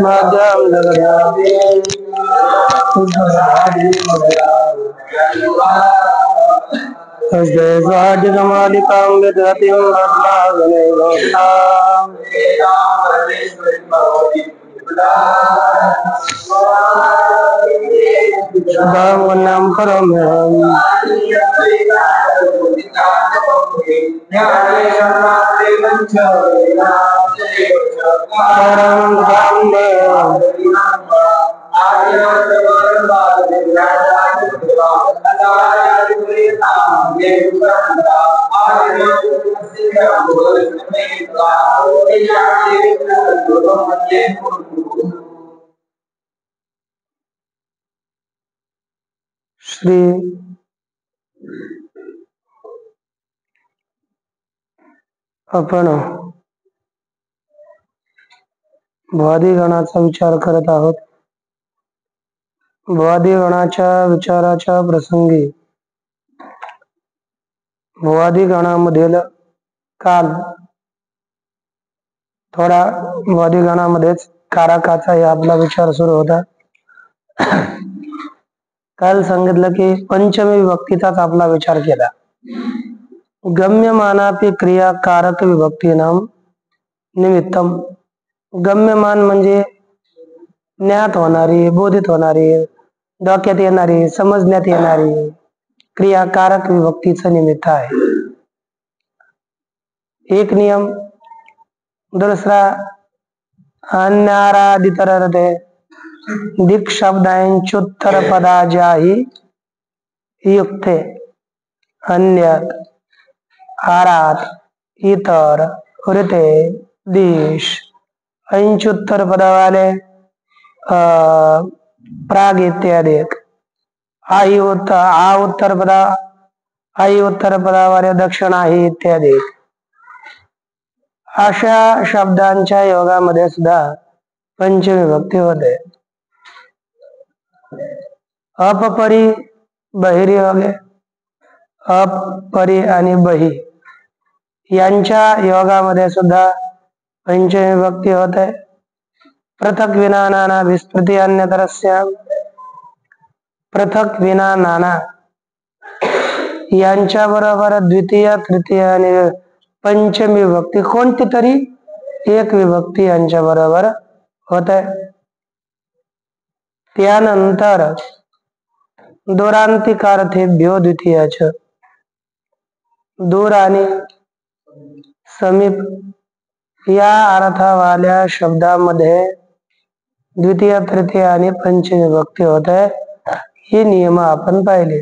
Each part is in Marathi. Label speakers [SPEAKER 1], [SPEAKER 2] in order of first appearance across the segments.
[SPEAKER 1] माध्यम जगदादि स्वादिकमालिकां विदतिं वन्यं परमं श्री आपण भुआदिगणाचा विचार करत आहोत. भुआदिगणाच्या विचाराच्या प्रसंगी भुआदिगणामधील काल थोडा भुआदिगणामध्येच कारकाचा आपला विचार सुरू होता. काल सांगितलं की पंचमी विभक्तीचाच आपला विचार केला. गम्यमानापि क्रिया कारक विभक्ती नाम निमित्तम. गम्यमान म्हणजे ज्ञात होणारी, बोधित होणारी, डोक्यात येणारी, समजण्यात येणारी क्रिया कारक विभक्तीचं निमित्त आहे. एक नियम. दुसरा अन्यारादितरते दिक शब्दांचुत्तर पदा जाही युक्ते अन्यत आरात इतर वृते दिश अंचुत्तर पदा वाले प्राग इत्यादि आई उत्तर पदा वाले दक्षिण आहे इत्यादी अशा शब्दांच्या योगामध्ये सुद्धा पंचमी विभक्ती होते. अपपरी बहिरी योगे, अप परी आणि बही यांच्या योगामध्ये सुद्धा पंचमी विभक्ती होते. पृथक विना नाना विस्मृती अन्यतरस्या. पृथक विना नाना यांच्या बरोबर द्वितीय, तृतीय आणि पंचमी विभक्ती कोणती तरी एक विभक्ती यांच्या बरोबर होते. त्यानंतर दूरांतिकार्थेभ्यो द्वितीयाच. दूर आणि समीप या अर्थावाल्या शब्दामध्ये द्वितीय, तृतीय आणि पंचमी विभक्ती होते. हे नियम आपण पाहिले.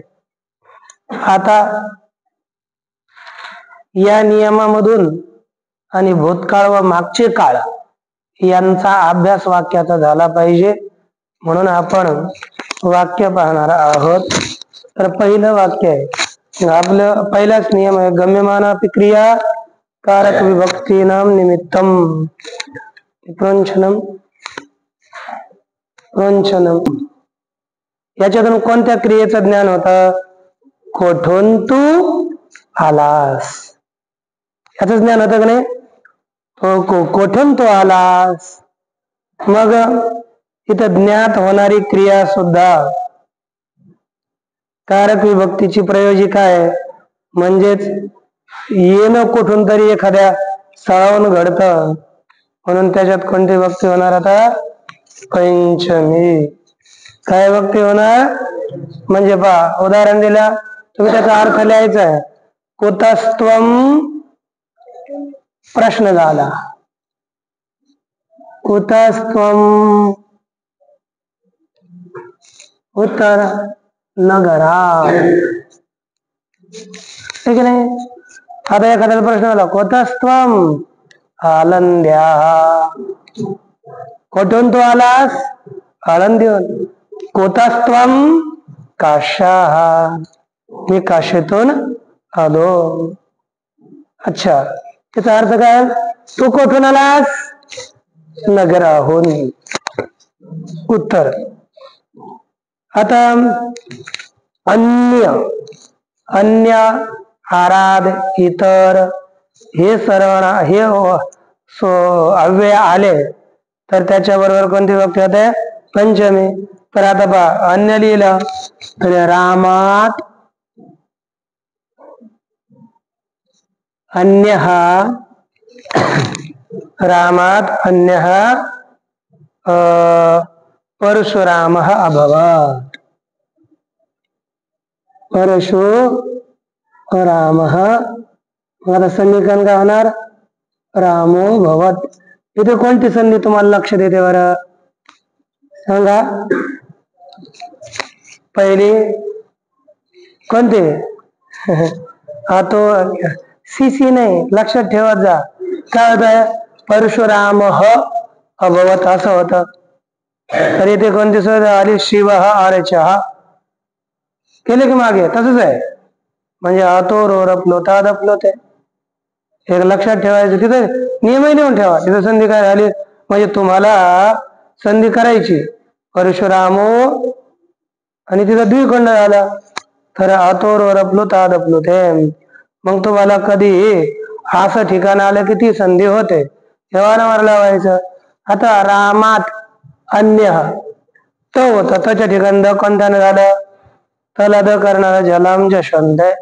[SPEAKER 1] आता या नियमामधून आणि भूतकाळ व मागचे काळ यांचा अभ्यास वाक्याचा झाला पाहिजे, म्हणून आपण वाक्य पाहणार आहोत. तर पहिलं वाक्य आहे आपलं, पहिलाच नियम आहे गम्यमानापि क्रिया कारक विभक्तीनाम निमित्तम. प्रंछनम प्रंछनम याच्यातून कोणत्या क्रियेचं ज्ञान होतं? कोठून तू आलास याच ज्ञान होतं का नाही? कोठून तू आलास. मग इथं ज्ञात होणारी क्रिया सुद्धा कारक विभक्तीची प्रयोजिका आहे. म्हणजेच येणं कुठून तरी एखाद्या स्थळावरून घडतं, म्हणून त्याच्यात कोणती विभक्ती होणार? आता पंचमी. काय विभक्ती होणार? म्हणजे पहा, उदाहरण दिला तुम्ही त्याचा अर्थ लिहायचा आहे. कुतस्त्वम प्रश्न झाला. कुतस्त्वम उत्तर नगरा. ठीक नाही? आता एखाद्याला प्रश्न आला कुतस्त्वम आलंद्या. कुठून तू आलास? आळंदीहून. कुतस्त्वम काश्याः. मी काशीतून आलो. अच्छा, त्याचा अर्थ काय? तू कुठून आलास? नगराहून. उत्तर. आता अन्य, अन्य, आराध, इतर हे सर्व हे अव्यय आले तर त्याच्याबरोबर कोणती विभक्ती होते? पंचमी. तर आता पहा अन्य लिहिलं तर रामात अन्यः, रामात अन्यः परशुरामः अभवत्. परशुरामः. आता समीकरण काय होणार? रामो भवत. इथे कोणती संधी तुम्हाला लक्ष देते बरं सांगा? पहिली कोणते? तो सी नाही, लक्षात ठेवत जा. काय होत आहे? परशुराम अभवत असं होतं. तर इथे कोणती सोय आली? शिव आर्चः केले की मागे तसंच आहे. म्हणजे अतो रोरपलोत अदपलोत आहे. एक लक्षात ठेवायचं, तिथे नियमही लिहून ठेवा. तिथे संधी काय झाली म्हणजे तुम्हाला संधी करायची परशुरामो आणि तिथं द्विखंड झाला तर अतो रोरपलोत अदपलोत आहे. मग तुम्हाला कधी असं ठिकाण आलं की ती संधी होते तेव्हा नवर लावायचं. आता रामात अन्य तो होता, त्याच्या ठिकाणी द कोणत्यानं झालं? तला द करणारा जलाम जशवंत आहे.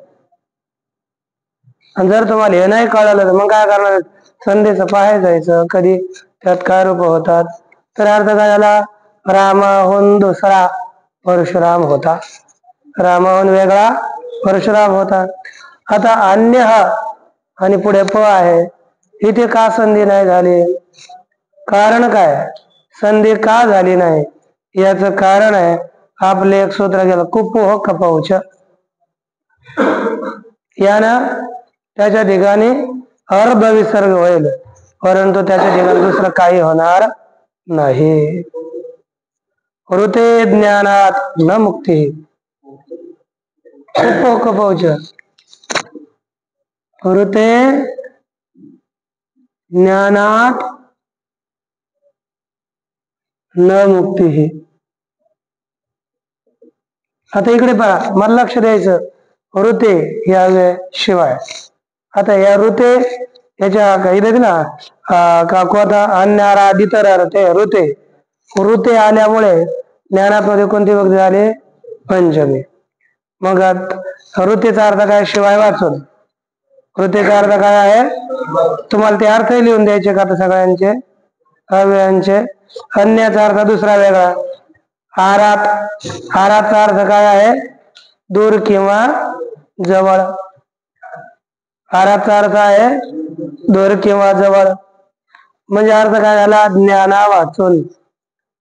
[SPEAKER 1] आणि जर तुम्हाला हे नाही कळालं तर मग काय करणार? संधीचं पाहायला जायचं कधी त्यात काय रूप होतात. तर अर्थ काय झाला? रामाहून दुसरा परशुराम होता, रामाहून वेगळा परशुराम होता. आता अन्य आणि पुढे प आहे, इथे का संधी नाही झाली? कारण काय? संधी का झाली नाही याच कारण आहे आपले एक सूत्र गेलं कुपोह कपौच. यानं त्याच्या ठिकाणी अर्ध विसर्ग होईल परंतु त्याच्या ठिकाणी दुसरं काही होणार नाही. ऋते ज्ञानात न मुक्ती. कुपोह कपौच. ऋते ज्ञानात न मुक्ती. आता इकडे पहा, मला लक्ष द्यायचं. ऋते या शिवाय आता या ऋते याच्या इथे ना का कोणता अन्याराधित ते ऋते. ऋते आल्यामुळे ज्ञानामध्ये कोणती विभक्ती झाली? पंचमी. मग ऋतेचा अर्थ काय? शिवाय वाचून. ऋतेचा अर्थ काय आहे? तुम्हाला ते अर्थ लिहून द्यायचे का आता सगळ्यांचे अव्ययांचे? अन्याचा अर्थ दुसरा वेगळा. आरात, आराचा अर्थ काय आहे? दूर किंवा जवळ. आराचा अर्थ आहे दूर किंवा जवळ. म्हणजे अर्थ काय झाला? ज्ञाना वाचून.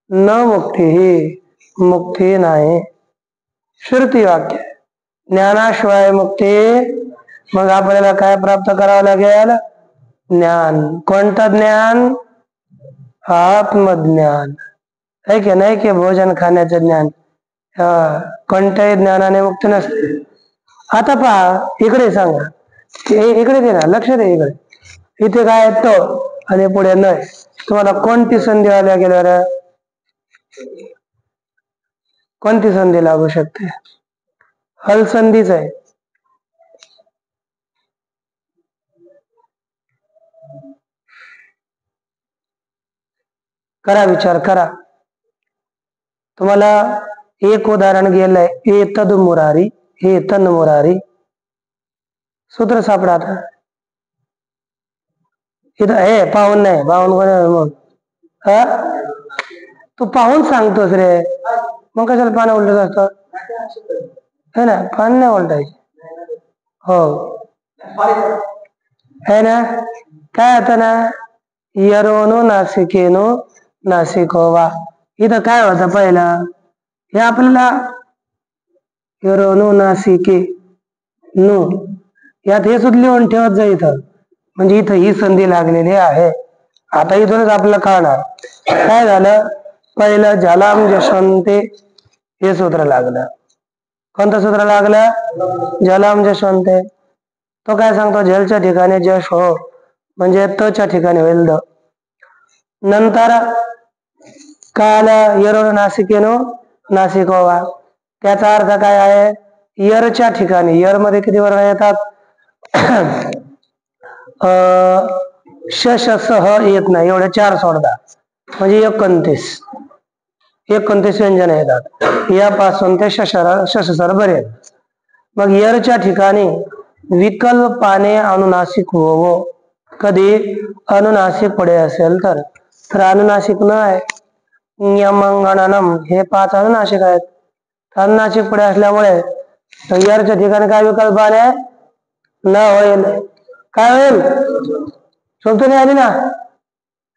[SPEAKER 1] न मुक्ती ही मुक्ती नाही. श्रुती वाक्य ज्ञानाशिवाय मुक्ती. मग आपल्याला काय प्राप्त करावं लागेल? ज्ञान. कोणतं ज्ञान? आत्मज्ञान आहे की नाही की भोजन खाण्याचं ज्ञान. कोणत्याही ज्ञानाने मुक्ती नसते. आता पहा इकडे सांगा, इकडे दे ना, लक्ष दे इकडे. इथे काय तो आणि पुढे नाही. तुम्हाला कोणती संधी आल्या गेल्या? कोणती संधी लागू शकते? हल संधीच आहे. करा विचार करा. तुम्हाला एक उदाहरण गेलंय. ए तद मुरारी, हे तन मुरारी. सूत्र सापडा. आता इथं हे पाहून नाही, पाहून कोण? तू पाहून सांगतोस रे, मग कशाला पानं उलटत असतं? है ना, पान नाही उलटायचे. हो है ना. काय होतं ना, यरोनो नासिकेनो नासिकोवा. इथं काय होतं पहिलं? हे आपल्याला यरोनो नासिके नो यात हे सुद्धा लिहून ठेवत जा इथं. म्हणजे इथं ही संधी लागलेली आहे. आता इथूनच आपल्याला कळणार काय झालं. पहिलं जलाम जशवंते हे सूत्र लागलं. कोणतं सूत्र लागलं? जलाम जशवंते. तो काय सांगतो? जलच्या ठिकाणी जश हो म्हणजे तच्या ठिकाणी होईल द. नंतर काय आलं? यरो नासिकेनो नासिकोवा. त्याचा अर्थ काय आहे? यरच्या ठिकाणी. यर मध्ये किती वर्ण येतात? शश सह येत नाही, एवढे 4 सोडता. म्हणजे 29 व्यंजन येतात, यापासून ते शशसर बरे. मग यरच्या ठिकाणी विकल्पाने अनुनासिक होवो. कधी अनुनासिक पुढे असेल तर अनुनासिक न आहे. यमंगणनम हे 5 अनुनासिक आहेत. अनुनासिक पुढे असल्यामुळे यरच्या ठिकाणी काय विकल्पाने न होईल. काय होईल? सोबत नाही आली ना,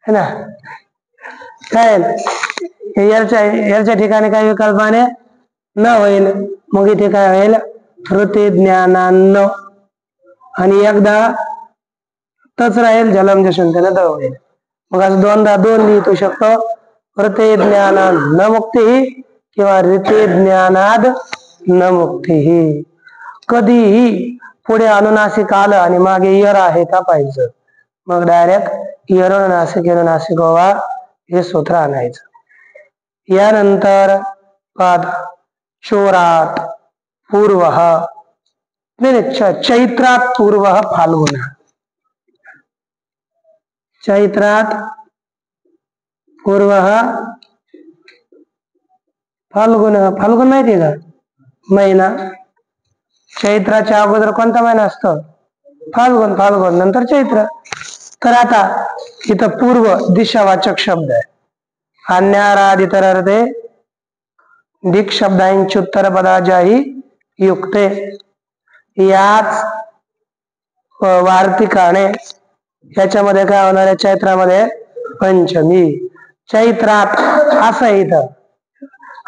[SPEAKER 1] है ना? काय यरच्या ठिकाणी काय विकल्पाने न होईल. मग इथे काय होईल? हृते ज्ञानान्न, आणि एकदा तच राहील जलम जशंतन द होईल. मग असं दोनदा 2 लिहितो शकतो. हृते ज्ञानान न मुक्ती किंवा ऋते ज्ञानाद न मुक्ती. कधीही पुढे अनुनासिक आलं आणि मागे यर आहे का पाहिजे. मग डायरेक्ट यरोनासिक यरोनासिक वा हे सूत्र आणायचं. यानंतर पाद चोरात पूर्व, चैत्रात पूर्व फाल्गुन. चैत्रात पूर्व फाल्गुन. फाल्गुन माहितीये का महिना? चैत्राच्या अगोदर कोणता महिना असतो? फाल्गुन. फाल्गुन नंतर चैत्र. तर आता इथं पूर्व दिशावाचक शब्द आहे. अन्यारादितरर्थे दिक शब्दांची उत्तर पदाच्याही युक्ते. याच वार्तिकाने याच्यामध्ये काय होणार आहे? चैत्रामध्ये पंचमी. चैत्रात असं इथं,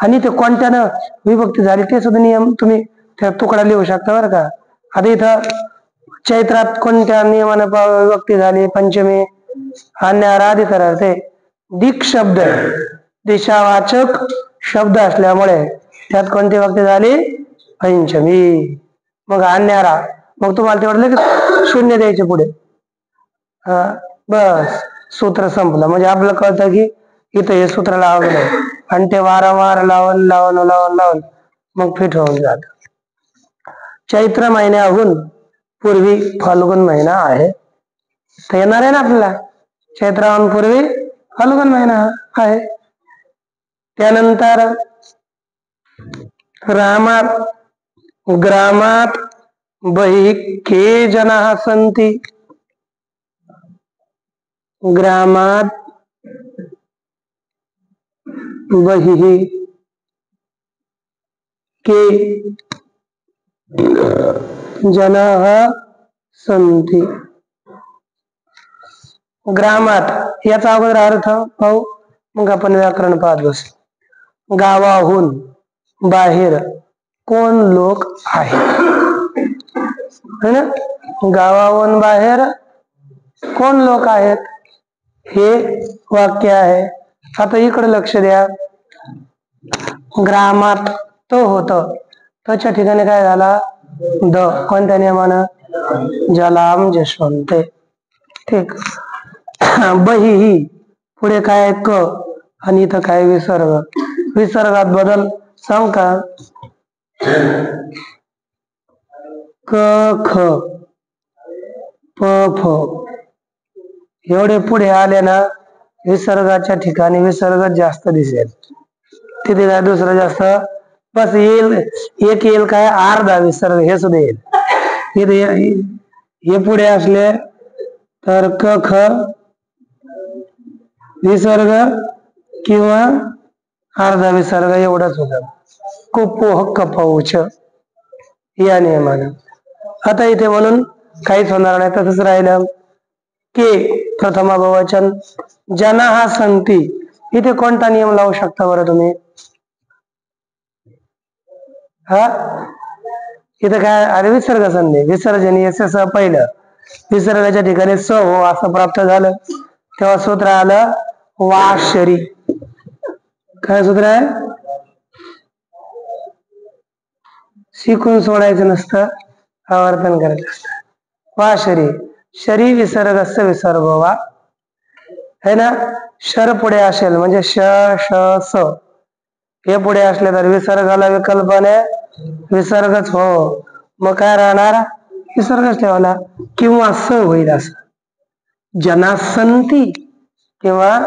[SPEAKER 1] आणि ते कोणत्यानं विभक्ती झाली ते सुद्धा नियम तुम्ही त्या तुकडा लिहू शकता बरं का. आता इथं चैत्रात कोणत्या नियमाने विभक्ती झाली? पंचमी. अन्यारादितरर्थे दिक शब्द दिशावाचक शब्द असल्यामुळे त्यात कोणती विभक्ती झाली? पंचमी. मग अन्यारा, मग तुम्हाला तेवढं लगेच 0 द्यायचे पुढे. बस सूत्र संपलं. म्हणजे आपल्याला कळतं की इथं हे सूत्र लावलं आहे, आणि ते वारंवार लावून लावून लावून लावून मग फिट होऊन जात. चैत्र महिन्याहून पूर्वी फाल्गुन महिना आहे. तर येणार आहे ना आपल्याला, चैत्राहून पूर्वी फाल्गुन महिना आहे. त्यानंतर रामात ग्रामात बहि के जनाः सन्ति. ग्रामात बहिः के जनाः सन्ति. ग्रामात याचा अगोदर अर्थ पाहू, मग आपण व्याकरण पाहत बसू. गावाहून बाहेर कोण लोक आहेत, है ना? गावाहून बाहेर कोण लोक आहेत हे वाक्य आहे. आता इकडे लक्ष द्या. ग्रामात तो होत, त्याच्या ठिकाणी काय झाला? द. कोणत्या नियमानं? जलाम जशवंते. ठीक. बही पुढे काय? क, आणि इथं काय? विसर्ग. विसर्गात बदल सांग का? क ख प फ एवढे पुढे आले ना, विसर्गाच्या ठिकाणी विसर्ग जास्त दिसेल. तिथे काय दुसरं जास्त बस येईल. एक येईल काय? अर्धा विसर्ग हे सुद्धा येईल. इथे हे पुढे असले तर क ख विसर्ग किंवा अर्धा विसर्ग एवढंच होतं. कुपोह कपौच या नियमानं. आता इथे म्हणून काहीच होणार नाही, तसंच राहिलं. के प्रथमा बहुवचन. जनाः सन्ति इथे कोणता नियम लावू शकता बरं तुम्ही? इथे काय? अरे विसर्ग संधी, विसर्जनीय स पहिलं. विसर्गाच्या ठिकाणी स हो असं प्राप्त झालं, तेव्हा सूत्र आलं वाशरी. काय सूत्र आहे? शिकून सोडायचं नसतं, आवर्तन करायचं असतं. वाशरी. शरी विसर्गस्य विसर्ग वा, है ना? शर पुढे असेल म्हणजे श श स हे पुढे असले तर विसर्गाला विकल्पाने विसर्गच हो. मग काय राहणार? विसर्गच ठेवला किंवा स होईल असं. जनाः सन्ति किंवा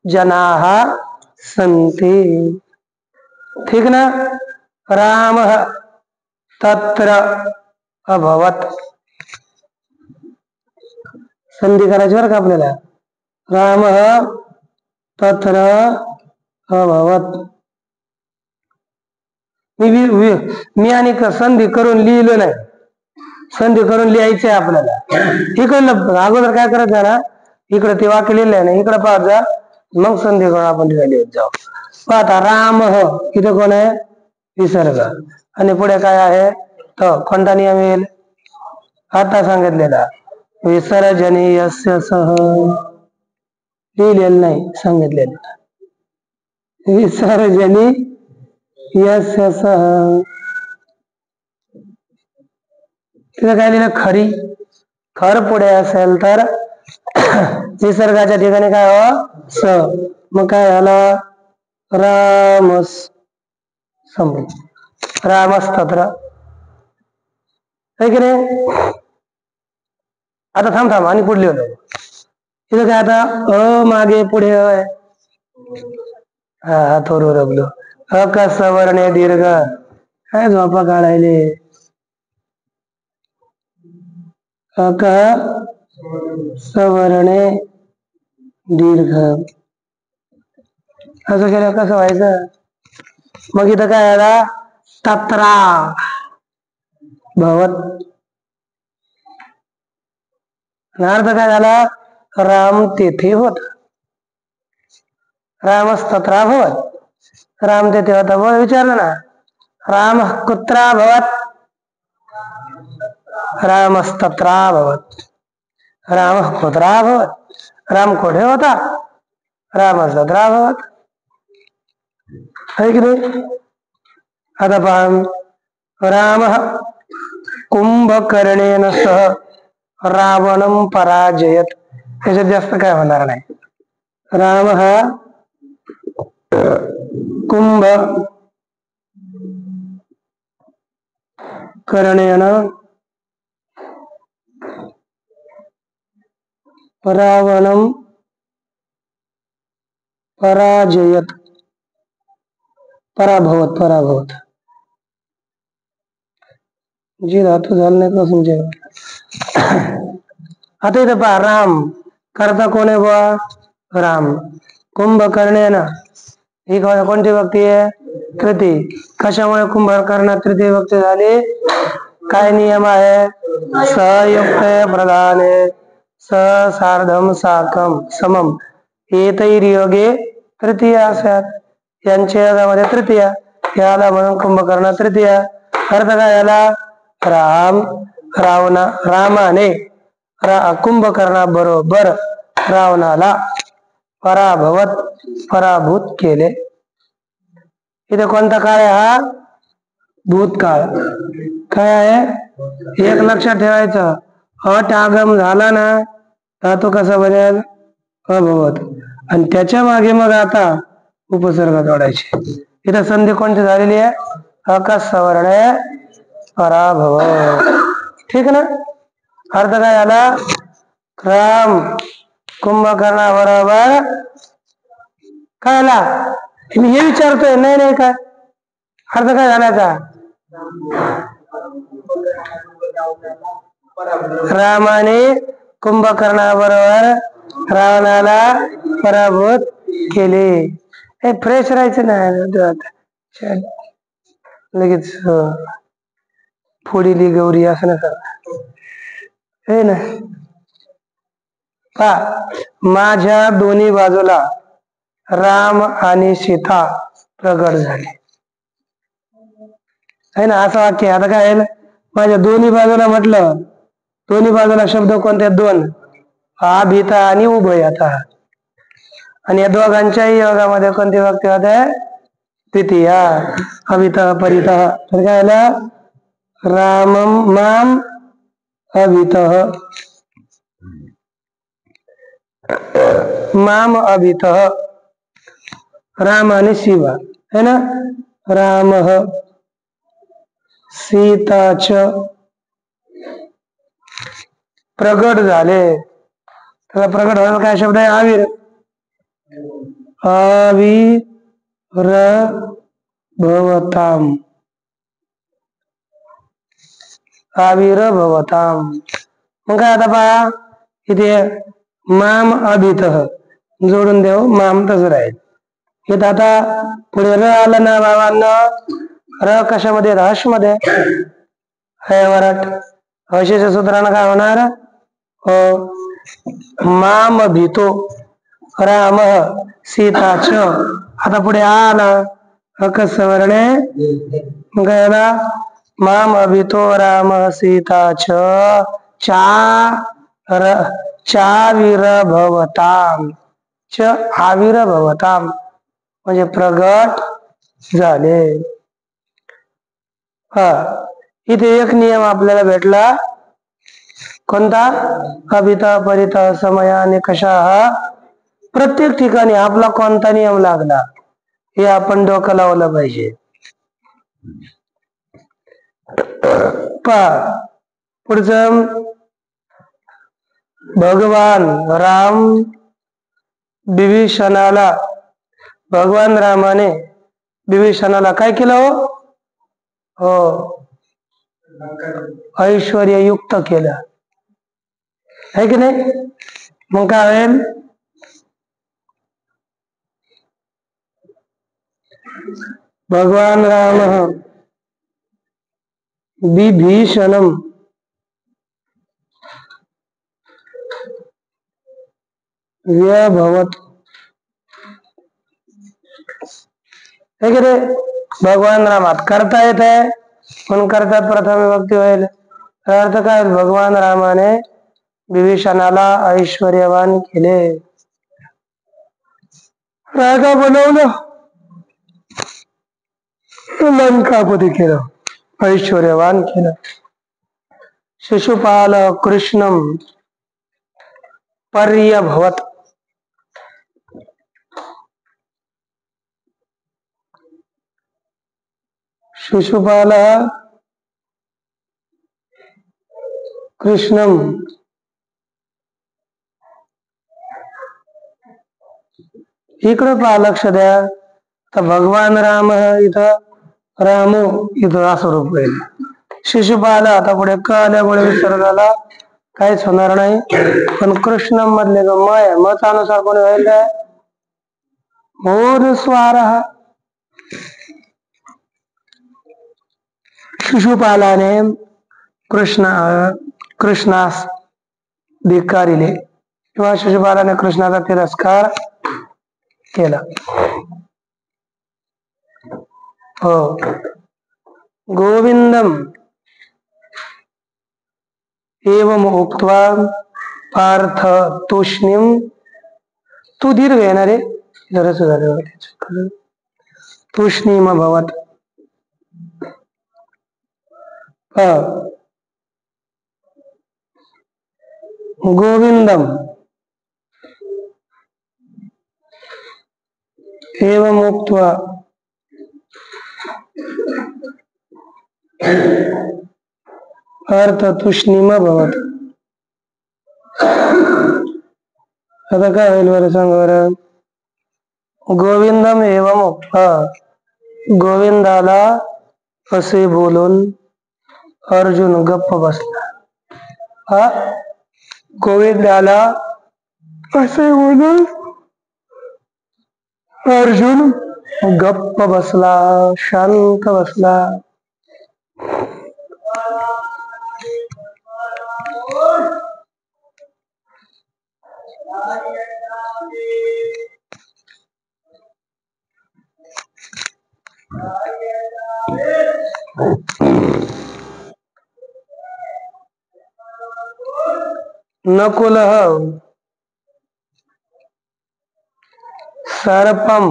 [SPEAKER 1] जनाः सन्ति। ठीक ना? रामः तत्र अभवत, संधी करायची बरं का आपल्याला. रामः तत्र अभवत. मी आणि संधी करून लिहिलं नाही, संधी करून लिहायचे आपल्याला. इकडलं अगोदर काय करायचं ना, इकडे ते वाक्य लिहिलंय आहे ना, इकडे पाहत जा, मग संधी करून आपण लिहित जाऊ. पाहता राम इथं कोण आहे? विसर्ग. आणि पुढे काय आहे? तो कोणता नियम येईल? आता सांगितलेला विसर्जनीयस्य सह. लिहिलेलं नाही, सांगितलेलं विसर्जनीयस्य सह. तिथं काय लिहिलं? खरी. खर पुढे असेल तर विसर्गाच्या ठिकाणी काय हो? स. मग काय झालं? रामस. रामस तत्र. की नाही? आता थांब आणि पुढे लिहिलं. तिथं काय आता? अ मागे पुढे आहे. हा थोडं रगलो. अकसवर्णे दीर्घ. काय झोपा काढायले? अक सवर्णे दीर्घ. असं केलं कसं व्हायचं? मग इथं काय आला? तत्रा भवत. अर्थ काय झाला? राम तेथे होत. रामस तत्रा भवत. राम तेथे होता. बोल विचारलं ना, राम कुत्रा भवत? रामस्तत्रा भवत. राम कुत्रा भवत. राम कोठे होता? रामस्तत्रा भवत. है की नाही? आता पहा, राम कुंभकर्णेन सह रावणम पराजयत. त्याच्यात जास्त काय होणार नाही. राम हा कुंभ कर्णेन रावणम पराजयत. पराभवत, पराभवत. जी धातू झालं नाही का तुमच्या? आता इथं पहा, राम करता कोण आहे बुवा? राम. कुंभकर्णेन ही कोणती व्यक्ती आहे? तृतीय. कशामुळे कुंभकर्ण तृतीय व्यक्ती झाली? काय नियम आहे? संयुक्त प्रधाने स सार्धम साकम समम एतैर्योगे तृतीय असतात. यांच्या योगामध्ये तृतीय. याला म्हणून कुंभकर्ण तृतीय. अर्थ काय झाला? रामाने कुंभकर्णा बरोबर रावणाला पराभवत, पराभूत केले. इथे कोणता काळ आहे हा? भूतकाळ. काय आहे? एक लक्षात ठेवायचं, अट आगम झाला ना, धातू कसा बनेल? अभवत. आणि त्याच्या मागे मग आता उपसर्ग जोडायचे. इथं संधी कोणती झालेली आहे? अकस्वर्णे पराभव. ठीक ना? अर्थ काय झाला? राम कुंभकर्णा बरोबर काय आला? मी हे विचारतोय, नाही नाही काय अर्थ काय झाल्याचा? रामाने कुंभकर्णाबरोबर रावणाला पराभूत केले. हे फ्रेश राहायचं नाही लगेच फोडीली गौरी असं नका हे ना. पा माझ्या दोन्ही बाजूला राम आणि सीता प्रगट झाले. है ना, असं वाक्य. आता काय आहे? माझ्या दोन्ही बाजूला म्हटलं, दोन्ही बाजूला शब्द कोणते? दोन. अभिता आणि उभयता. आणि या दोघांच्याही योगामध्ये कोणती व्यक्ती होते? तृतीय. अभिता परिता. तर काय आलं? रामम माम अभित माम अभित. राम आणि शिवा है ना. राम सीताच प्रगट झाले. त्याला प्रगट व्हायला काय शब्द आहे? आविर. आविर्भवताम आविर्भवताम. मग काय आता पहा इथे माम अभित जोडून देऊ, माम तसं राहील. इथं आता पुढे र आलं ना बाबांना, र कशामध्ये, रश मध्ये हे वरट हशीच्या सूत्रानं काय होणार, माम भीतो राम सीताच. आता पुढे आलं अकस्वर्णे मग याला माम अभितो राम सीताच चाविर्भवताम च आविर्भवताम म्हणजे प्रगट झाले. हा इथे एक नियम आपल्याला भेटला, कोणता, अभिता परिता समय आणि कशा. प्रत्येक ठिकाणी आपला कोणता नियम लागला हे आपण डोकं लावलं पाहिजे. पहा पुढचं, भगवान राम विभीषणाला, भगवान रामाने विभीषणाला काय केलं, हो ऐश्वर्ययुक्त केलं, है की नाही. मग काय होईल, भगवान राम विभीषणम व्यभवत, है की नाही. भगवान रामात करता येत आहे म्हणून करतात प्रथम विभक्ती होईल. अर्थ काय, भगवान रामाने विभीषणाला ऐश्वर्यवान केले, राजा बनवलं, लंकापती केलं, ऐश्वर्यवान केलं. शिशुपाल कृष्णम पर्यभवत, शिशुपाल कृष्णम इकडे पहा, लक्ष द्या. तर भगवान राम इथं रामू इथं असं रूप होईल. शिशुपाल आता पुढे क आल्यामुळे विसर्गाला काहीच होणार नाही, पण कृष्ण मधले जो मय मतानुसार कोणी होईल, मोर स्वार. शिशुपालाने कृष्णास धिक्कारिले किंवा शिशुपालाने कृष्णाचा तिरस्कार केला. हो, गोविंदम एवं उक्त्वा पार्थ तूष्णीम, तू दीर्घ येणार आहे जरा झाले, तूष्णीम भवत. गोविंदम एवं उक्त्वा अर्थ तूष्णीम भवत. आता काय होईल बरं सांग बरं, गोविंदम एवं उक्त्वा, गोविंदाला असे बोलून अर्जुन गप्प बसला. हा, गोविंदाला असे बोलून अर्जुन गप्प बसला, शांत बसला. नकुल सर्पम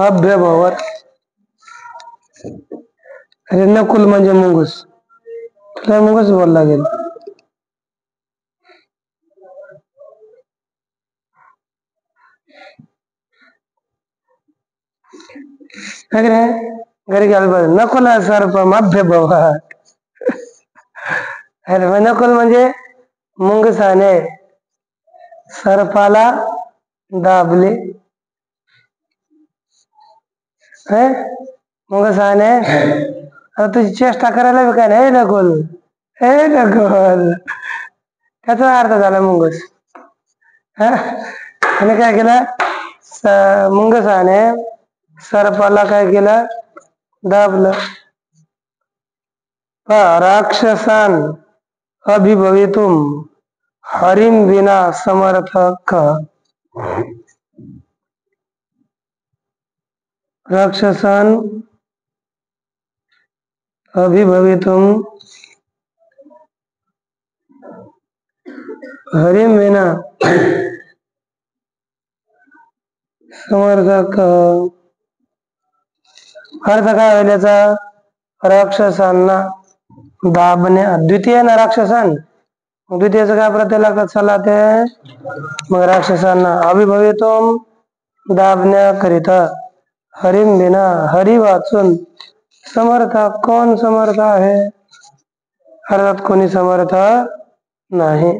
[SPEAKER 1] अभ्यभवत. अरे नकुल म्हणजे मुंगूस, तुला मुंगूस बोल लागेल. घरी गेला नकुल सर्पम अभ्यभवत. अरे नकुल म्हणजे मुंगसाने सर्पाला दाबले मग साने आता तुझी चेष्टा करायला काय नाही नकोल हे नकोल त्याचा अर्थ झाला मुंगस त्याने काय केलं मुंगसाने सर्पाला काय केलं दाबलं राक्षसान अभिभवितुम हरिम विना समर्थक राक्षसान अभिभवितुम हरिम विना समर्थक अर्थ काय होईल याचा राक्षसांना दाबण्या द्वितीय ना राक्षसान द्वितीयचं काय प्रत्येक चला ते मग राक्षसांना अभिभवितुम दाबण्याकरिता हरिम विना हरी वाचून समर्थ कोण समर्थ आहे अर्थात कोणी समर्थ नाही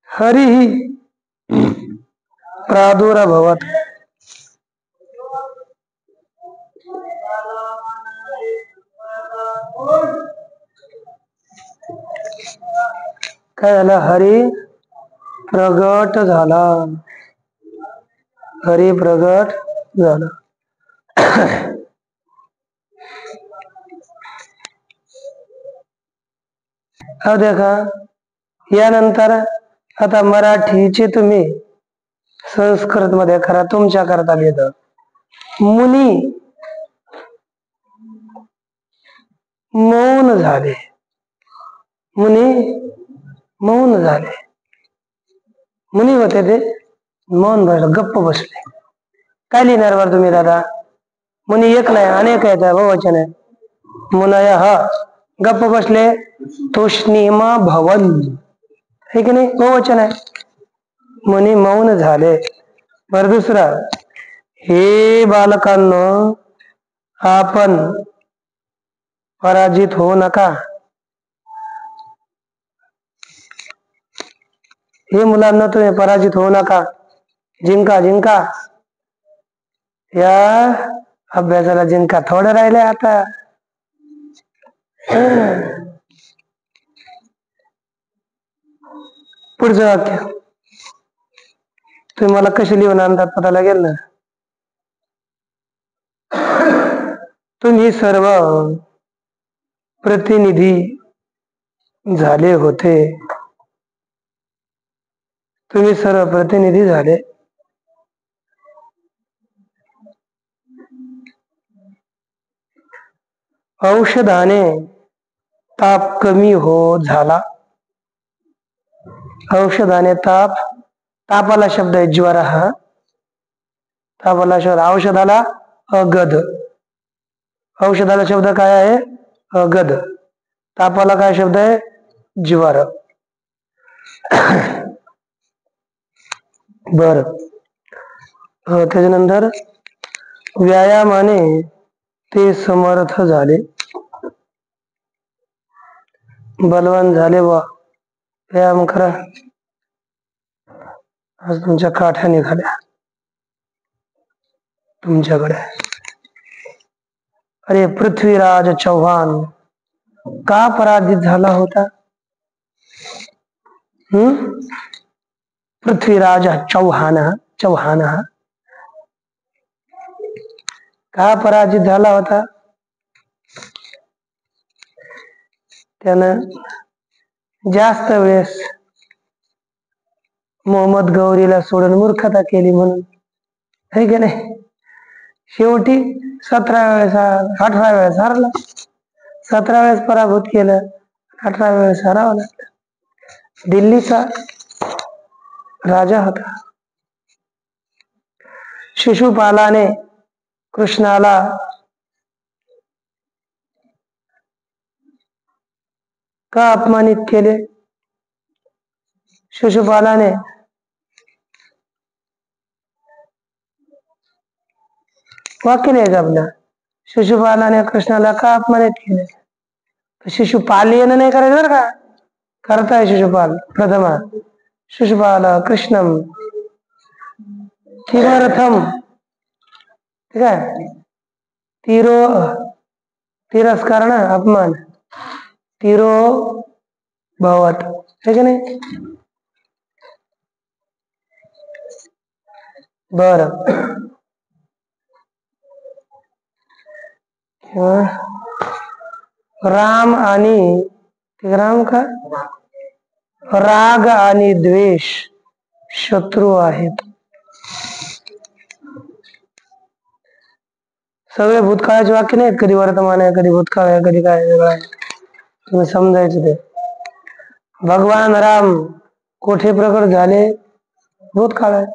[SPEAKER 1] हरी ही प्रादुर्भवत काय झालं हरी प्रगट झाला हरी प्रगट झाला हा देखा यानंतर आता मराठीचे तुम्ही संस्कृत मध्ये खरा तुमच्या करता येत मुनी मौन झाले मुनी मौन झाले मुनी होते ते मौन बसले गप्प बसले काय लिहिणार वर तुम्ही दादा मुनी एक नाही अनेक आहेत बहुवचन आहे मुनय हा गप्प बसले तूष्णीमा भवन हे की नाही बहुवचन आहे मुनी मौन झाले बर दुसरा हे बालकांनो आपण पराजित होऊ नका हे मुलांना तुम्ही पराजित होऊ नका जिंका जिंका या अभ्यासाला जिंका थोडं राहिले आता पुढचं वाक्य तुम्ही मला कशी लिहून आणतात पता लागेल ना तुम्ही सर्व प्रतिनिधी झाले होते तुम्ही सर्व प्रतिनिधी झाले औषधाने ताप कमी हो झाला औषधाने ताप तापाला शब्द आहे ज्वर हा तापाला शब्द औषधाला अगध औषधाला शब्द काय आहे अगध तापाला काय शब्द आहे ज्वर बर त्याच्यानंतर व्यायामाने ते समर्थ झाले बलवान झाले वा व्यायाम करा आज तुमच्या काठ्या निघाल्या तुमच्याकडे अरे पृथ्वीराज चौहान का पराजित झाला होता पृथ्वीराज चौहान चौहान का पराजित झाला होता त्यानं जास्त वेळेस मोहम्मद गौरीला सोडून मूर्खता केली म्हणून है की नाही शेवटी 17 वेळेस 18 वेळेस हरला 17 वेळेस पराभूत केलं 18 वेळेस हरावं लागलं दिल्लीचा राजा होता शिशुपालाने कृष्णाला का अपमानित केले शिशुपालाने वाक्य लिहायचं आपलं शिशुपालाने कृष्णाला का अपमानित केले शिशुपाल येणं नाही करायचं बरं का करताय शिशुपाल प्रथमा शिशुपाल कृष्णम किमर्थम, ठीक आहे. तिरस्कार ना, अपमान. तिरो भवत, है की नाही. बर, राम आणि राम का राग आणि द्वेष शत्रू आहेत. सगळे भूतकाळाचे वाक्य नाहीत, कधी वर्तमान आहे, कधी भूतकाळ आहे, कधी काय वेगळं आहे. तुम्ही समजायचं ते. भगवान राम कोठे प्रकट झाले? भूतकाळ आहे.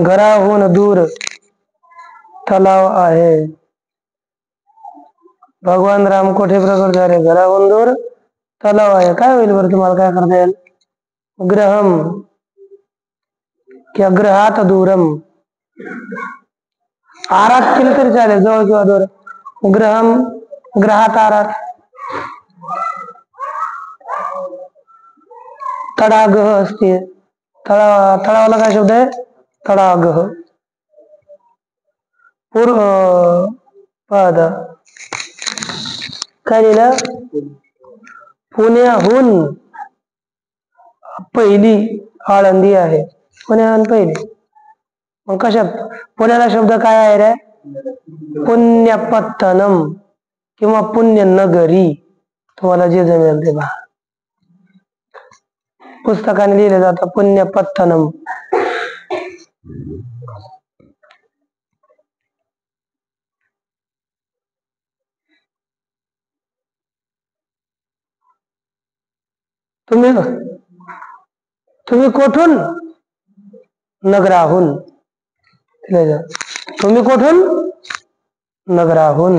[SPEAKER 1] घराहून दूर तलाव आहे. भगवान राम कोठे प्रकट झाले? घराहून दूर तलाव आहे. काय होईल बरं, तुम्हाला काय करता येईल? ग्रहम किंवा ग्रहात दूरम, आरात केलं तरी चालेल, जवळ किंवा दूर. ग्रहम, ग्रहात आरात. तडागह असते, तळावाला काय शब्द आहे? तडागह. पूर्व पद काय लिहिलं? पुण्याहून पहिली आळंदी आहे. पुण्याहून पहिली. मग कशात? पुण्याला शब्द काय आहे रे? पुण्यपत्तनम किंवा पुण्यनगरी, तुम्हाला जे जमेल ते पहा. पुस्तकाने लिहिलं जातं पुण्यपत्तनम. तुम्ही कोठून? नगराहून. तुम्ही कोठून? नगराहून.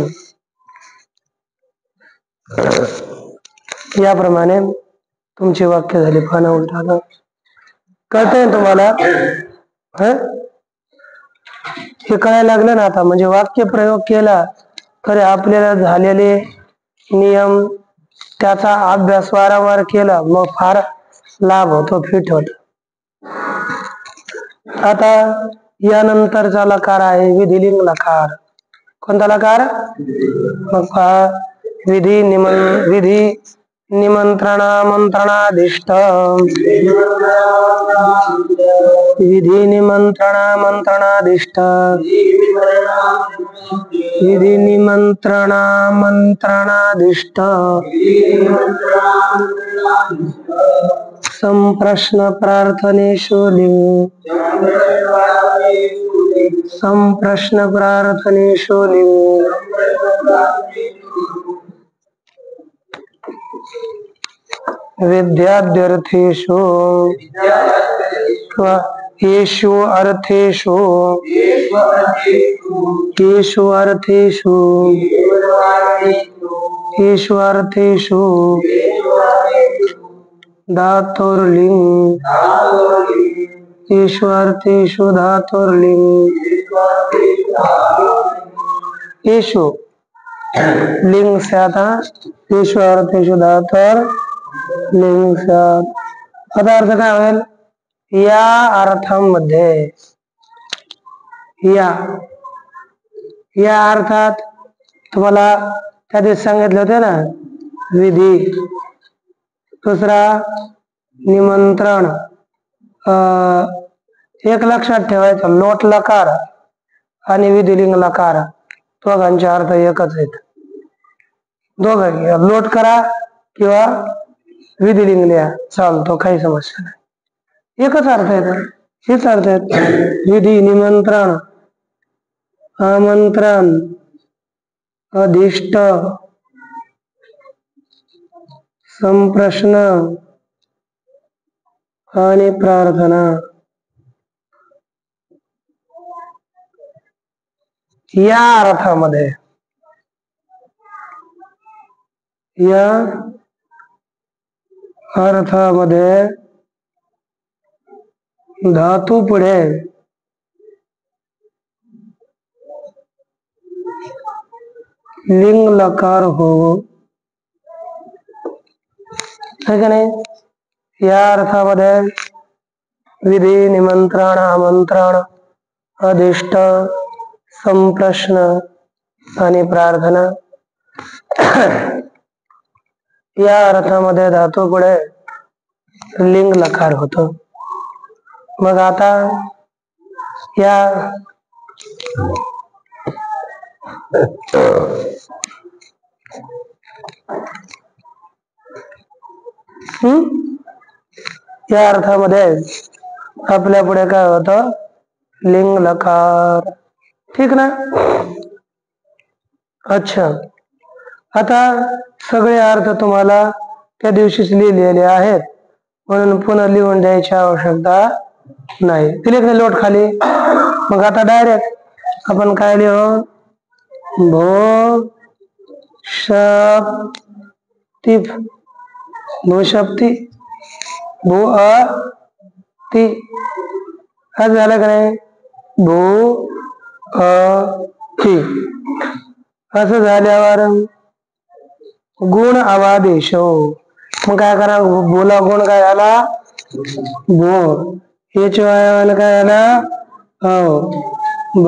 [SPEAKER 1] याप्रमाणे तुमची वाक्य झाली. पानं उलटा कळतंय तुम्हाला? हे कळायला लागलं ना आता. म्हणजे वाक्य प्रयोग केला तर आपल्याला झालेले नियम, त्याचा अभ्यास वारंवार केला मग फार लाभ होतो, फिट होत. आता यानंतरचा लकार आहे विधिलिंग लकार. कोणता लकार? मग विधी निमंत्रणामंत्रणादिष्ट, विधी निमंत्रणामंत्रणादिष्ट, विधी निमंत्रणामंत्रणादिष्ट, संप्रश्न प्रार्थनेषु लिंग, संप्रश्न प्रार्थनेषु लिंग, विद्यार्थेषु येषु अर्थेषु, येषु अर्थेषु, येषु अर्थेषु धातुर्लिंग, येषु अर्थेषु धातुर्लिंग, येषु लिंग से आता येषु अर्थेषु धातुर्लिंग से. आता अर्थ काय होईल? या अर्थांमध्ये, या अर्थात तुम्हाला त्या दिवशी सांगितले होते ना, विधी, दुसरा निमंत्रण. एक लक्षात ठेवायचं, लोट लकार आणि विधिलिंग लकार दोघांचे अर्थ एकच आहेत. दोघं लोट करा किंवा विधिलिंग लिहा, चालतो, काही समस्या नाही. एकच अर्थ आहेत, हेच अर्थ आहेत. विधी, निमंत्रण, आमंत्रण, अधिष्ट, संप्रश्न आणि प्रार्थना. या अर्थामध्ये, या अर्थामध्ये धातू पुढे लिंग लकार हो है का नाही? या अर्थामध्ये विधी, निमंत्रण, आमंत्रण, अदिष्ट, संप्रश्न आणि प्रार्थना या अर्थामध्ये धातू पुढे लिंग लकार होतो. मग आता या या अर्थामध्ये आपल्या पुढे काय होतं? लिंग लकार. ठीक ना? अच्छा, आता सगळे अर्थ तुम्हाला त्या दिवशीच लिहिलेले आहेत म्हणून पुन्हा लिहून द्यायची आवश्यकता नाही. दिले का लोट खाली? मग आता डायरेक्ट आपण काय लिहू? भो शक्ती, भूशक्ती, भू अ ती. असं झालं का नाही? भू अ ती. असं झाल्यावर गुण अवादेश. मग काय करा? बोला गुण काय झाला? भो. याच्या वायाला काय झाला? भ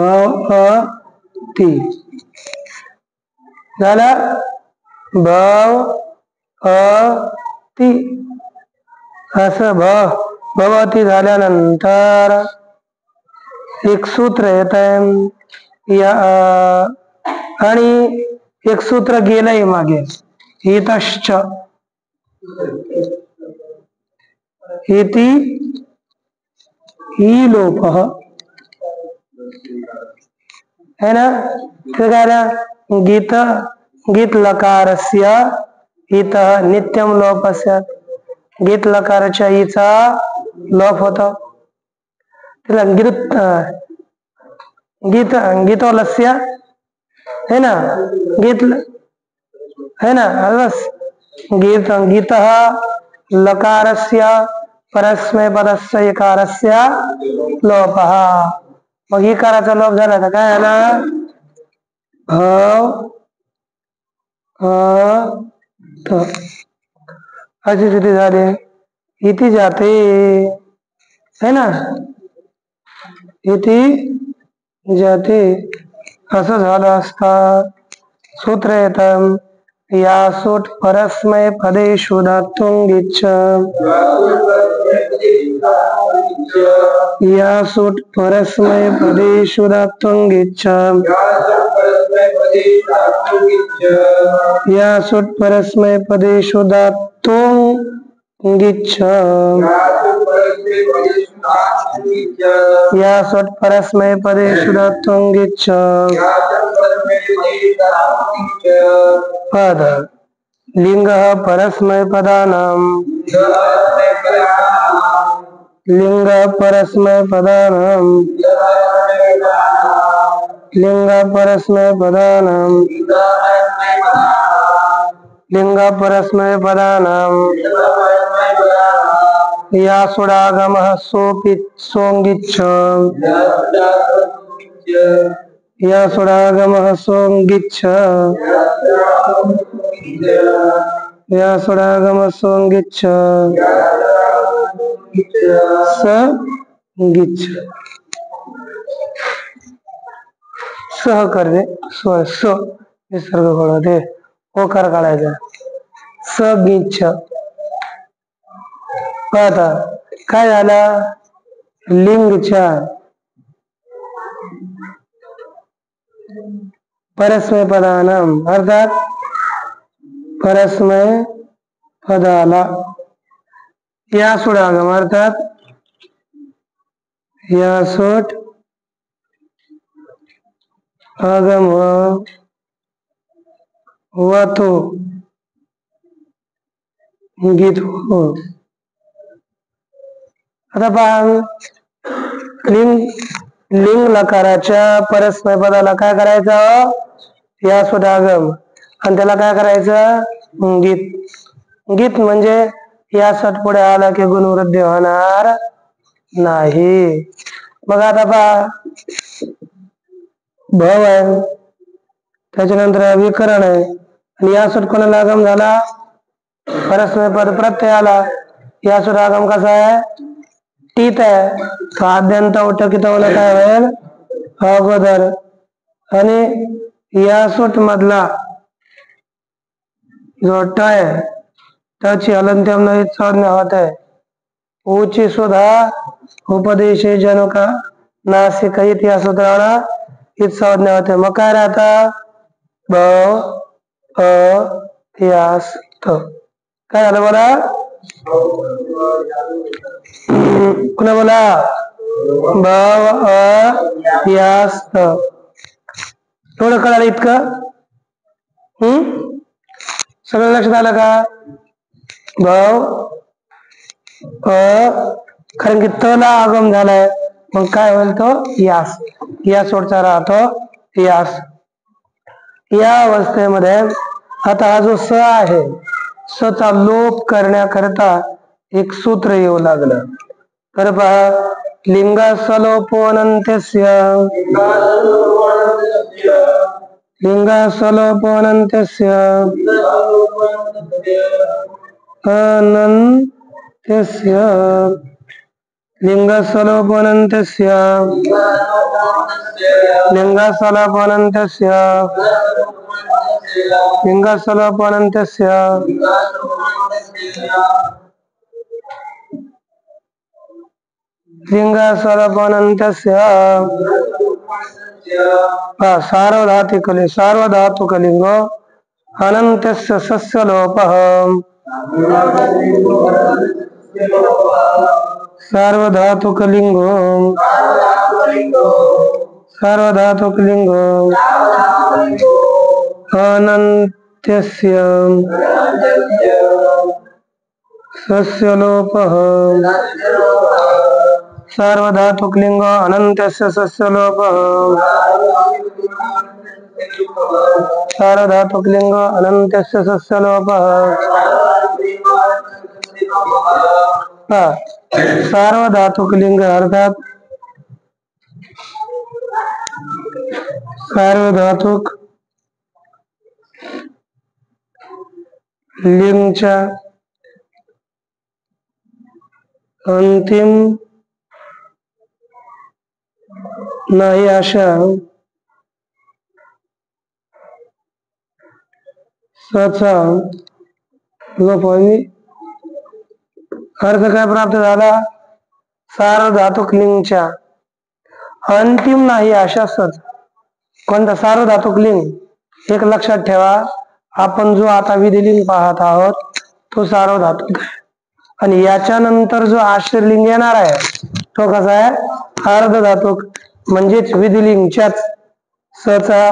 [SPEAKER 1] अ ती झाला. भव अ ती. असं भवती झाल्यानंतर एक सूत्र येत आहे या आणि एक सूत्र गेलंय मागे. हितश्च इति ही लोप है ना? गीत गीत लकारस्य इतः नित्यम लोपस्य. गीत लकाराच्या ईचा लोप होतो. त्याला गीत गीतोलस्य है ना? गीत है ना? बस गीत गीतः लकारस्य परस्मै पदस्य इकारस्य लोपः. मग इकाराचा लोप झाला तर काय झाला? अशी स्थिती झाली. इति जाते है ना? इति जाते असं झालं असता. सूत्र येतं या सूट परस्मै पदेषु धातुं गिच्छ. या सूट परस्मै पदेषु धातुं गिच्छ. या सूट परस्मै पदेषु धातुं गिच्छ. या सूट परस्मै पदेषु धातुं गिच्छ. पद लिंगः परस्मै पदानां. लिंग परस्मै पदानां. लिंग परस्मै पदानां. लिंग परस्मै पदानां. या सुडागमः सोपि सोंगिच्छ. या सुडागमः सोंगिच्छ. या सुडागमः सोंगिच्छ. स गिच्छ. सह कर दे. स विसर्ग कळू दे. ओकार काढायचा. स गिच्छ. आता काय झालं? लिंगच्या परस्मै पदानां अर्थात परस्मै पदाला या सुडागम अर्थात या सूट आगम वतो गीत हो. आता पहा लिंग लकाराच्या परस्मै पदाला काय करायचं? या सुडागम. आणि त्याला काय करायचं? गीत. गीत म्हणजे या सट पुढे आला की गुणवृद्धी होणार नाही. मग आता पहा भव आहे त्याच्यानंतर विकरण आहे आणि या सट कोणाला आगम झाला? परस्मै पद प्रत्यय आला, या सुद्धा आगम कसा आहे, टीत आहे, तो आद्यंत उठकित होणं काय होईल, अगोदर. आणि या सूट मधला जो ट आहे त्याची हलंत्यम नाही संज्ञा होत आहे. ऊची सुद्धा उपदेशे जनुका नासिक या सूत्राला इत संज्ञा होते. मग काय राहता, ब अ यास त. काय झालं बोला, पुन्हा बोला, ब अ यास त. थोडं कळालं इतकं? सगळं लक्षात आलं का? भाव कारण की तला आगम झालाय, मग काय होईल तो यास, या सोडचा राहतो यास. या अवस्थेमध्ये आता हा जो स आहे, स चा लोप करण्याकरता एक सूत्र येऊ लागलं. तर पहा, लिंगा सलोपोनंत्यस्य, लिंगा सलोपोनंत्यस्य अनंत्यस्य, लिंगा सलोपोनंत्यस्य, लिंगा सलोपोनंत्यस्य, लिंगा सलोपोनंत्यस्य, लिंगा सलोपोनंत्यस्य सार्वधातुकलिंग, सार्वधातुकलिंगो अनंत्यस्य सस्य लोपः, सार्वधातुकलिंगो, सार्वधातुकलिंगो अनंत्यस्य सस्य लोपः, सार्वधातुकलिंगो अनंत्यस्य सस्य लोपः, सार्वधातुकलिंगो अनंत्यस्य सस्य लोपः. सार्वधातुकलिंग अर्थात सार्वधातुक लिंगच्या अंतिम नाही अशा सचा लोप. अर्थ काय प्राप्त झाला, सार्वधातुक लिंगच्या अंतिम नाही अशा सच. कोणता सार्वधातुक लिंग, एक लक्षात ठेवा, आपण जो आता विधिलिंग पाहत आहोत तो सार्वधातुक आहे, आणि याच्यानंतर जो आश्रयलिंग येणार आहे तो कसा आहे, अर्धधातुक. म्हणजेच विधिलिंगच्याच सचा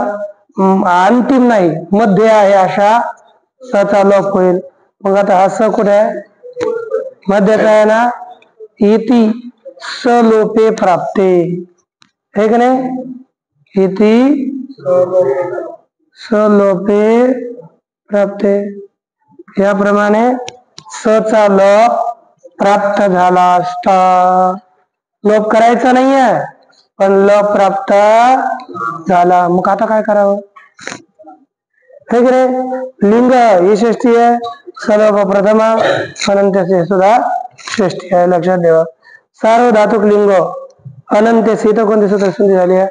[SPEAKER 1] अंतिम नाही मध्ये आहे अशा सचा लोप होईल. मग आता हा स कुठे आहे, मध्याचा आहे ना, इति सलोपे प्राप्ते, है की नाही, इति सलोपे प्राप्ते. याप्रमाणे स चा लोप प्राप्त झाला असता. लोप करायचा नाहीये, पण लोप प्राप्त झाला. मग आता काय करावं, हे की नाही, लिंग ही षष्टी आहे, सलोप प्रथमा, अनंत्य सुद्धा षष्टी आहे, लक्षात ठेवा. सार्वधातुक लिंग अनंत्य इथं कोणती सूत्र संधी झाली आहे,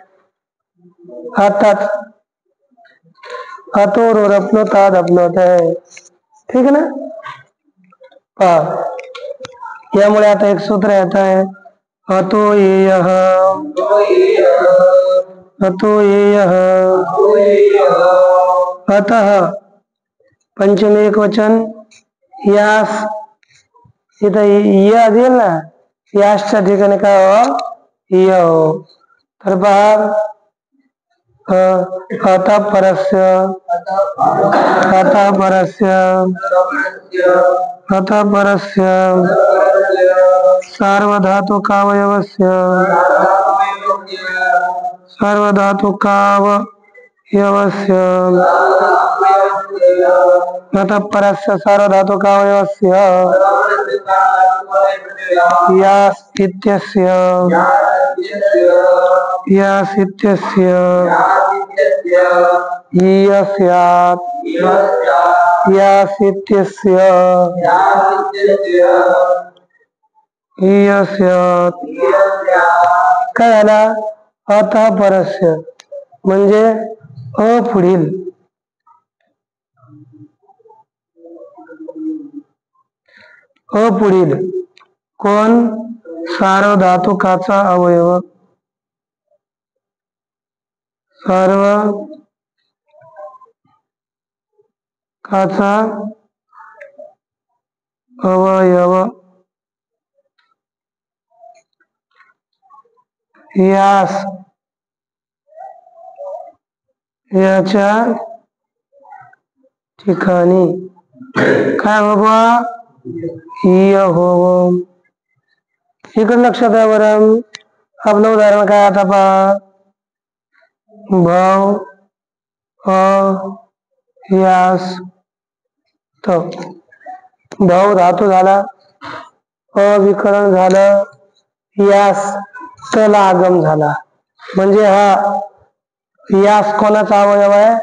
[SPEAKER 1] आताच अतोर अपलोता अपलोत आहे, ठीक आहे ना. यामुळे आता एक सूत्र येत आहे, अतो येयः, अतो येयः, अतः पंचमी एक वचन यास, इथं य देईल ना, यासच्या ठिकाणी काय हो, य हो. तर पहा, अतः परस्य, अतः परस्य, अतः परस्य सार्वधातुकावयवस्य, सार्वधातुकावयवस्य, अतः परस्य सार्वधातुकावयवस्य यास् इत्यस्य, यास् इत्यस्य इयस्यात् यासित्यस्य इयस्यात् काय झाला अतः परस्य म्हणजे पुढील पुढील कोण सार्वधातुकाचा अवयव सार्वधातुकाचा अवयव यास याच्या ठिकाणी काय बाबा इय होम इकडे लक्षात आहे बरं आपलं उदाहरण काय आता पहा भाव यास त भाव धातू झाला अविकरण झालं यास तला आगम झाला म्हणजे हा यास कोणाचा अवयव आहे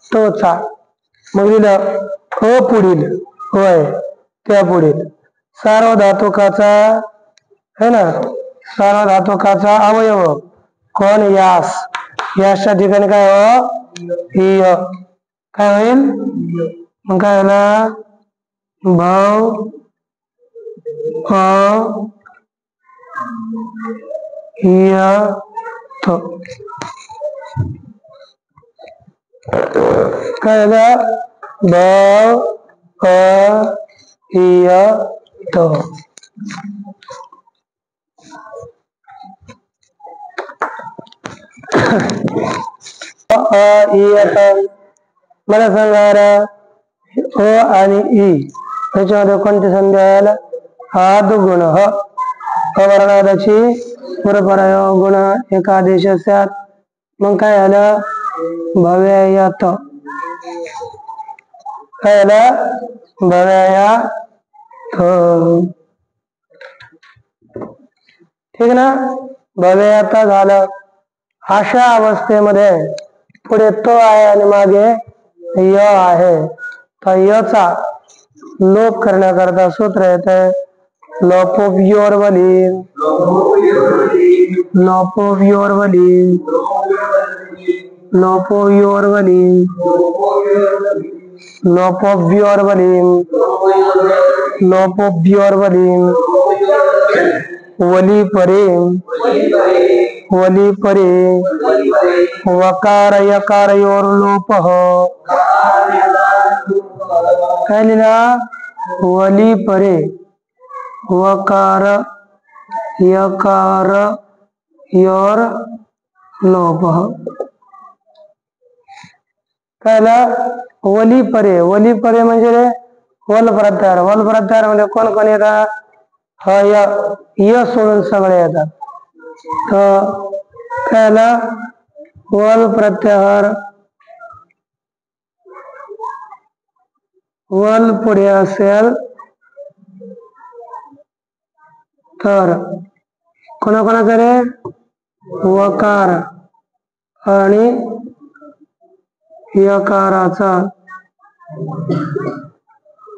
[SPEAKER 1] तोचा मग लिहिलं पुढील होय त्या पुढील सार्वधातुकाचा है ना सार्वधातुकाचा अवयव कोण यास यासच्या ठिकाणी काय इय काय होईल मग काय झाला भाव इय काय झालं भाव इय मला सांगा आणि ई त्याच्यामध्ये कोणती संधी आला आदुगुण अवर्णादाची पुरपराय गुण एकादेश असतात मग काय झालं भव्यायात काय झालं भव्यायात ठीक ना भव्यायात झालं अशा अवस्थेमध्ये पुढे तो आहे आणि मागे य आहे तर यचा लोप करण्याकरता सूत्र येते लोपोव्योर्वलीन लोपोव्योर्वलीन लोपोव्योर्वलीन लोपोव्योर्वलीन लोपोव्योर्वलीन वली परे वकार यकारयोर लोपः काय लिहिला वली परे वकार यकार योर लोपः काय वली परे म्हणजे रे वल प्रत्यार म्हणजे कोण कोण येतात य सोडून सगळे येतात तर काय वल प्रत्याहार वल पुढे असेल तर कोणाकोणाचा रे वकार आणि यकाराचा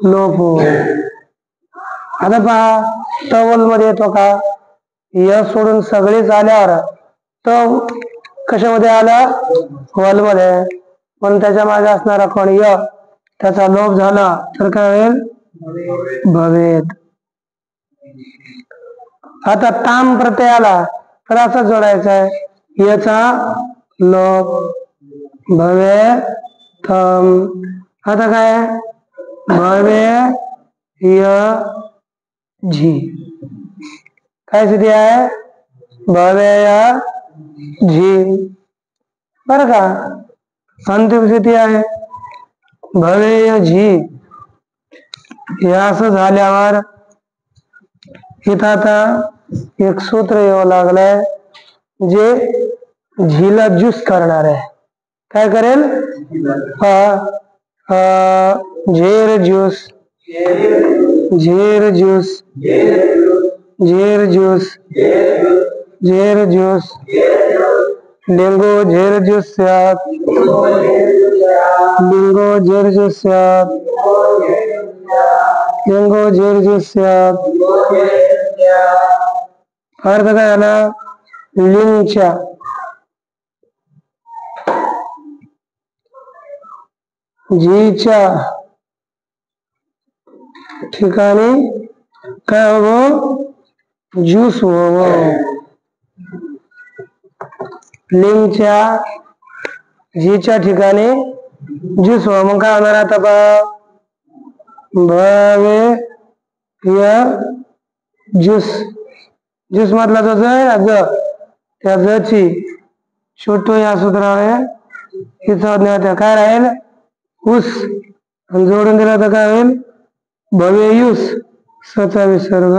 [SPEAKER 1] लोप हो आता पहा तवल मध्ये येतो का य सोडून सगळेच आल्यावर तो कशामध्ये आला वल मध्ये पण त्याच्या मागे असणारा कोण य त्याचा लोप झाला तर काय होईल भवेद आता ताम प्रत्यय आला तर असा जोडायचा आहे याचा लोप भवे थम आता काय भवे य झी काय स्थिती आहे भवे य झी बर का अंतिम स्थिती आहे भवेय झी हे असं झाल्यावर इथं आता एक सूत्र यावं लागलंय जे झीला ज्यूस करणार आहे काय करेल झेर ज्यूस झेर ज्यूस झेर ज्यूस झेर ज्यूस लिंगो झेर्जुस्यात् लिंगो झेर्जुस्यात् लिंगो झेर्जुस्यात् अर्थ काय झाला लिंगच्या जीच्या ठिकाणी काय हवं ज्यूस हवं लिंगच्या जीच्या ठिकाणी ज्यूस हवं मग काय होणार आता बा भवे या ज्यूस ज्यूस मधला जो ज आहे ज त्या जची छोटो या सूत्राने इथं काय राहील ऊस आणि जोडून दिला तर काय होईल भवेयुस सचा विसर्ग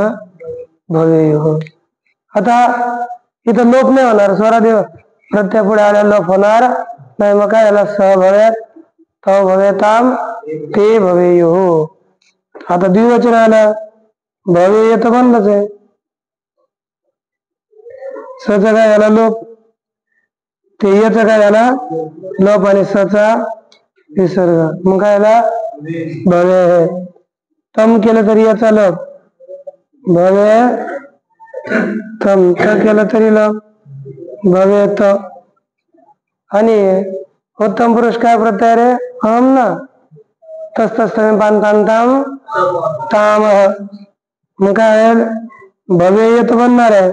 [SPEAKER 1] भवेयु आता इथं लोप नाही होणार स्वरादेव प्रत्यय पुढे आल्या लोप होणार नाही मग काय झाला स भवेत त भवेताम ते भवेयु आता द्विवचन आलं भवेय तर बनलंच आहे सचा काय झाला लोप ते याचा काय झाला लोप आणि सचा विसर्ग मग काय झाला भवे तम केलं तरी याचा लोप भवे तम त केलं तरी लोप भवे त आणि उत्तम पुरुष काय प्रत्यय रे हम ना तस्तम पांतांताम ताम मग काय भवेय तर बनणार आहे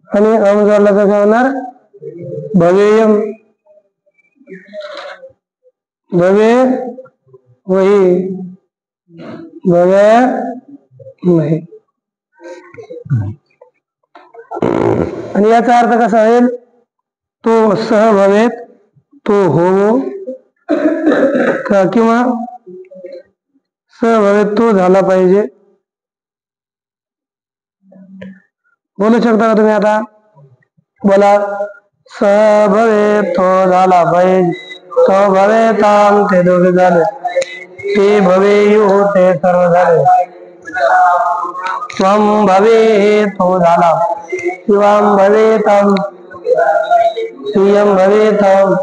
[SPEAKER 1] आणि हम जोडला तर काय होणार भवेयम भवे वही भवे नाही आणि याचा अर्थ कसा होईल तो सह भवेत तो हो किंवा सह भवेत तो झाला पाहिजे बोलू शकता का तुम्ही आता बोला सह भवेत तो झाला पाहिजे तो भवेताम ते दोघे झाले ते भवेयु ते सर्व झाले त्वं भवे तो झाला शिवं भवेतम श्रियं भवेतम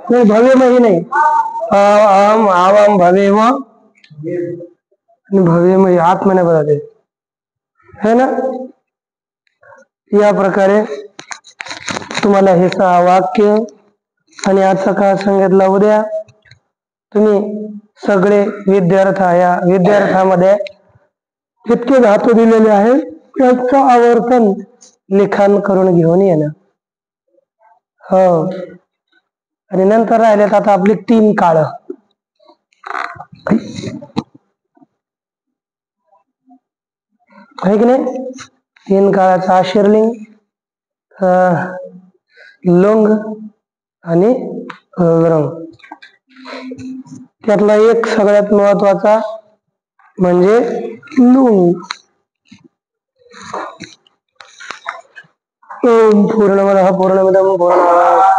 [SPEAKER 1] कोई भव्य में नहीं आम आवाम भवे व भव्य में आत्मा ने बताते है ना या प्रकारे तुम्हाला हे 6 वाक्य आणि आजचा काळ सांगितला उद्या तुम्ही सगळे या विद्यार्थ्यामध्ये इतके धातू दिलेले आहे त्याचं आवर्तन लिखाण करून घेऊन येणं हो आणि नंतर राहिलेत आता आपली 3 काळ आहे की नाही 3 काळाचा आशीर्लिंग लोंग आणि रंग त्यातला एक सगळ्यात महत्वाचा म्हणजे लुंग ओम पूर्णमदः पूर्णमिदं पूर्णात्